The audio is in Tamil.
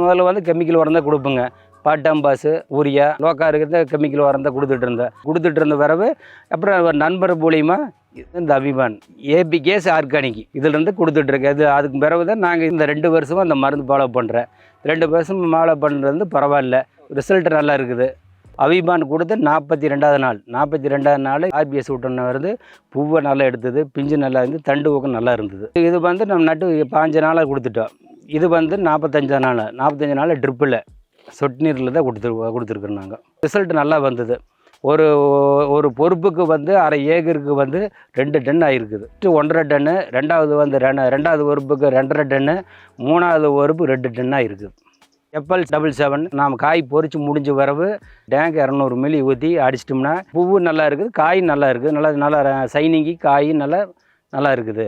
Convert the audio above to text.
முதல்ல வந்து கெமிக்கல் உரம் தான் கொடுப்போங்க. பாட்டாம்பாசு, யூரியா, லோக்கா இருக்கிறத கெமிக்கல் உரம் தான் கொடுத்துட்டு இருந்த பிறகு அப்புறம் ஒரு நண்பர் மூலியமா இந்த அபிமான் ஏபிகேஸ் ஆர்கானிக் இதிலிருந்து கொடுத்துட்ருக்கேன். இது அதுக்கு பிறகு தான் நாங்கள் இந்த 2 வருஷமாக அந்த மருந்து ஃபாலோ பண்ணுறேன். 2 வருஷம் ஃபாலோ பண்ணுறது பரவாயில்ல, ரிசல்ட் நல்லா இருக்குது. அபிமான் கொடுத்து 42வது நாள் 42வது நாள் ஆர்பிஎஸ் விட்டோன்னு வருது. பூவை நல்லா எடுத்தது, பிஞ்சு நல்லா இருந்து, தண்டு ஊக்கம் நல்லா இருந்தது. இது வந்து நம்ம நட்டு 5 நாளாக கொடுத்துட்டோம். இது வந்து 45 நாள் ட்ரிப்பில் சொட்டு நீரில் தான் கொடுத்துருக்குறோம் நாங்கள். ரிசல்ட் நல்லா வந்தது. ஒரு ஒரு பொறுப்புக்கு வந்து அரை ஏக்கருக்கு வந்து 2 டன் ஆகிருக்குது. 1.5 டன்னு, ரெண்டாவது வந்து ரெண்டாவது பொறுப்புக்கு 2.5 டன்னு, மூணாவது பொறுப்பு 2 டன்னாக இருக்குது. FL77 நாம் காய் பொறிச்சு முடிஞ்ச பிறகு டேங்க் 200 மில்லி ஊற்றி அடிச்சிட்டோம்னா பூவு நல்லா இருக்குது, காய் நல்லா இருக்குது, நல்லா சைனிங்கி காய் நல்லா இருக்குது.